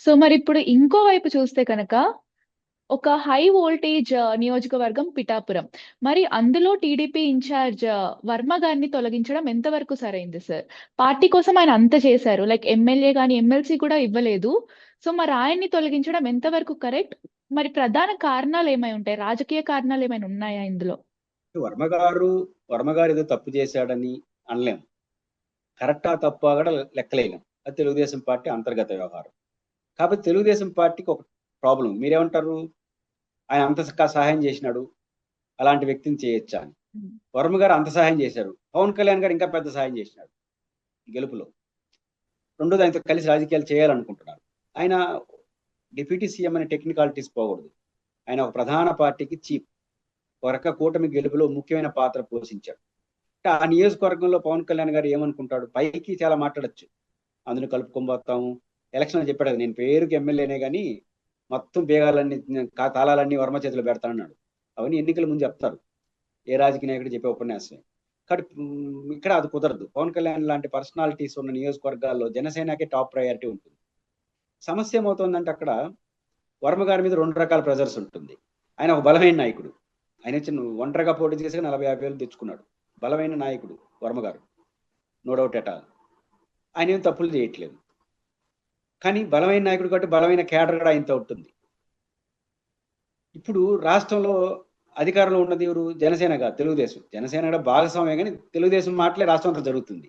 So, మరిప్పుడు ఇంకో వైపు చూస్తే కనక, ఒక హై వోల్టేజ్ నియోజకవర్గం పిఠాపురం. మరి అందులో టీడీపీ ఇన్‌చార్జ్ వర్మ గారిని తొలగించడం ఎంతవరకు సరైంది సార్? పార్టీ కోసం ఆయన అంత చేశారు. లైక్ ఎమ్మెల్యే గాని, ఎమ్మెల్సీ కూడా ఇవ్వలేదు. సో, మరి ఆయన్ని తొలగించడం ఎంతవరకు కరెక్ట్? మరి ప్రధాన కారణాలేమై ఉంటాయి? రాజకీయ కారణాలేమైనా ఉన్నాయా ఇందులో? వర్మ గారు ఏదో తప్పు చేశాడని అనలేం. కరెక్టా తప్పా కూడా లెక్కలేయలేం. అది తెలుగుదేశం పార్టీ అంతర్గత వ్యవహారం. కాబట్టి తెలుగుదేశం పార్టీకి ఒక ప్రాబ్లం. మీరేమంటారు? ఆయన అంత సహాయం చేసినాడు, అలాంటి వ్యక్తిని చేయొచ్చా అని. వర్మ గారు అంత సహాయం చేశారు. పవన్ కళ్యాణ్ గారు ఇంకా పెద్ద సహాయం చేసినాడు గెలుపులో. రెండోది ఆయనతో కలిసి రాజకీయాలు చేయాలనుకుంటున్నారు. ఆయన డిప్యూటీ సీఎం అనే టెక్నికాలిటీస్ పోకూడదు. ఆయన ఒక ప్రధాన పార్టీకి చీఫ్. ఒక రక కూటమి గెలుపులో ముఖ్యమైన పాత్ర పోషించాడు. ఆ నియోజకవర్గంలో పవన్ కళ్యాణ్ గారు ఏమనుకుంటాడు? పైకి చాలా మాట్లాడచ్చు, అందులో కలుపుకోబోతాము, ఎలక్షన్ చెప్పాడు. నేను పేరుకి ఎమ్మెల్యేనే కానీ మొత్తం బేగాలన్నీ తాళాలన్నీ వర్మ చేతిలో పెడతానన్నాడు. అవన్నీ ఎన్నికల ముందు చెప్తారు, ఏ రాజకీయ నాయకుడు చెప్పే ఉపన్యాసం. కాబట్టి ఇక్కడ అది కుదరదు. పవన్ కళ్యాణ్ లాంటి పర్సనాలిటీస్ ఉన్న నియోజకవర్గాల్లో జనసేనకే టాప్ ప్రయారిటీ ఉంటుంది. సమస్య ఏమవుతుందంటే అక్కడ వర్మ గారి మీద 2 రకాల ప్రెజర్స్ ఉంటుంది. ఆయన ఒక బలమైన నాయకుడు. ఆయన ఒంటరిగా పోటీ చేసి 40-50 వేలు తెచ్చుకున్నాడు. బలమైన నాయకుడు వర్మ గారు, నో డౌట్ ఎట్ ఆల్. ఆయన ఏం తప్పులు చేయట్లేదు. కానీ బలమైన నాయకుడు కాబట్టి బలమైన కేడర్ కూడా ఆయనతో ఉంటుంది. ఇప్పుడు రాష్ట్రంలో అధికారంలో ఉన్నది ఎవరు? జనసేన కాదు, తెలుగుదేశం. జనసేన కూడా భాగస్వామ్యం, కానీ తెలుగుదేశం మాటలే రాష్ట్రం అంతా జరుగుతుంది.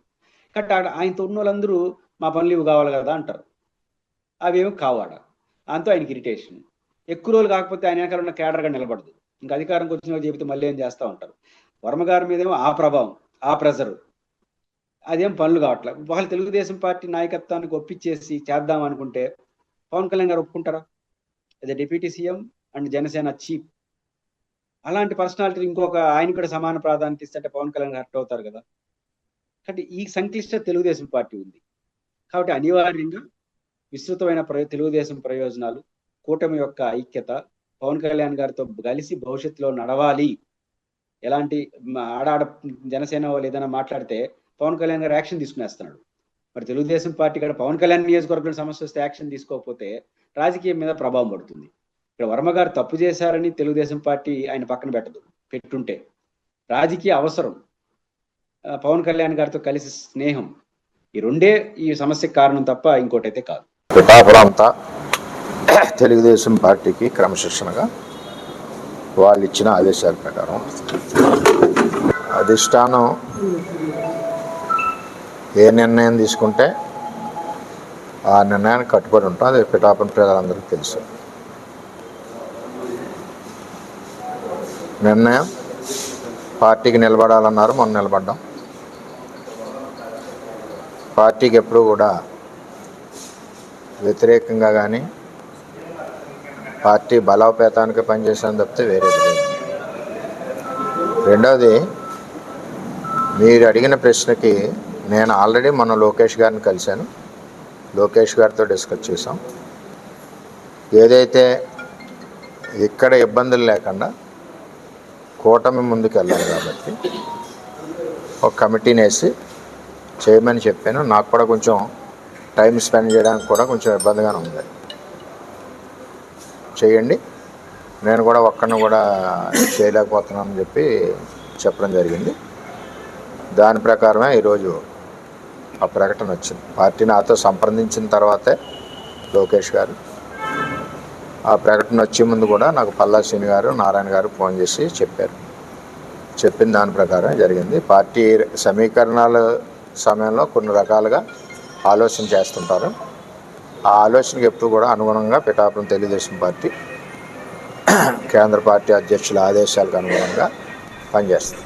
కాబట్టి ఆయనతో ఉన్న వాళ్ళందరూ మా పనులు ఇవి కావాలి కదా అంటారు. అవేమో కావాడ. అంతా ఆయనకి ఇరిటేషన్. ఎక్కువ రోజులు కాకపోతే ఆయన వెనకాల ఉన్న కేడర్గా నిలబడదు. ఇంకా అధికారంకి వచ్చిన వాళ్ళు చెబితే మళ్ళీ ఏం చేస్తూ ఉంటారు. వర్మ గారి మీదేమో ఆ ప్రభావం, ఆ ప్రెజర్, అదేం పనులు కావట్లేదు. వాళ్ళు తెలుగుదేశం పార్టీ నాయకత్వానికి ఒప్పించేసి చేద్దాం అనుకుంటే పవన్ కళ్యాణ్ గారు ఒప్పుకుంటారా? అదే deputy CM and Janasena chief. అలాంటి పర్సనాలిటీ ఇంకొక ఆయన కూడా సమాన ప్రాధాన్యత ఇస్తే పవన్ కళ్యాణ్ హర్ట్ అవుతారు కదా. కాబట్టి ఈ సంక్లిష్ట తెలుగుదేశం పార్టీ ఉంది. కాబట్టి అనివార్యంగా విస్తృతమైన తెలుగుదేశం ప్రయోజనాలు, కూటమి యొక్క ఐక్యత, పవన్ కళ్యాణ్ గారితో కలిసి భవిష్యత్తులో నడవాలి. ఎలాంటి ఆడాడ జనసేన వాళ్ళు ఏదైనా మాట్లాడితే పవన్ కళ్యాణ్ గారు యాక్షన్ తీసుకునేస్తున్నాడు. మరి తెలుగుదేశం పార్టీ కూడా పవన్ కళ్యాణ్ నియోజకవర్గం సమస్య వస్తే యాక్షన్ తీసుకోకపోతే రాజకీయం మీద ప్రభావం పడుతుంది. ఇక్కడ వర్మ గారు తప్పు చేశారని తెలుగుదేశం పార్టీ ఆయన పక్కన పెట్టుంటే రాజకీయ అవసరం, పవన్ కళ్యాణ్ గారితో కలిసి స్నేహం, ఈ రెండే ఈ సమస్యకు కారణం తప్ప ఇంకోటి అయితే కాదు. పిఠాపురం అంతా తెలుగుదేశం పార్టీకి క్రమశిక్షణగా వాళ్ళు ఇచ్చిన ఆదేశాల ప్రకారం అధిష్టానం ఏ నిర్ణయం తీసుకుంటే ఆ నిర్ణయానికి కట్టుబడి ఉంటాం. అది పిఠాపురం ప్రజలందరికీ తెలుసు. నిర్ణయం పార్టీకి నిలబడాలన్నారు, మనం నిలబడ్డాం. పార్టీకి ఎప్పుడూ కూడా వ్యతిరేకంగా కానీ పార్టీ బలోపేతానికి పనిచేసాను తప్పితే వేరేది లేదు. రెండవది, మీరు అడిగిన ప్రశ్నకి నేను ఆల్రెడీ మొన్న లోకేష్ గారిని కలిశాను. లోకేష్ గారితో డిస్కస్ చేసాం. ఏదైతే ఇక్కడ ఇబ్బందులు లేకుండా కూటమి ముందుకు వెళ్ళాలి కాబట్టి ఒక కమిటీని వేసి చేయమని చెప్పాను. నాకు కూడా కొంచెం టైం స్పెండ్ చేయడానికి కూడా కొంచెం ఇబ్బందిగానే ఉంది. చేయండి, నేను కూడా ఒక్కడిని కూడా చేయలేకపోతున్నానని చెప్పడం జరిగింది. దాని ప్రకారమే ఈరోజు ఆ ప్రకటన వచ్చింది. పార్టీ నాతో సంప్రదించిన తర్వాతే లోకేష్ గారు ఆ ప్రకటన వచ్చే ముందు కూడా నాకు పల్లా శ్రీని గారు, నారాయణ గారు ఫోన్ చేసి చెప్పిన దాని ప్రకారం జరిగింది. పార్టీ సమీకరణాల సమయంలో కొన్ని రకాలుగా ఆలోచన చేస్తుంటారు. ఆ ఆలోచనకి ఎప్పుడు కూడా అనుగుణంగా పిఠాపురం తెలుగుదేశం పార్టీ కేంద్ర పార్టీ అధ్యక్షుల ఆదేశాలకు అనుగుణంగా పనిచేస్తుంది.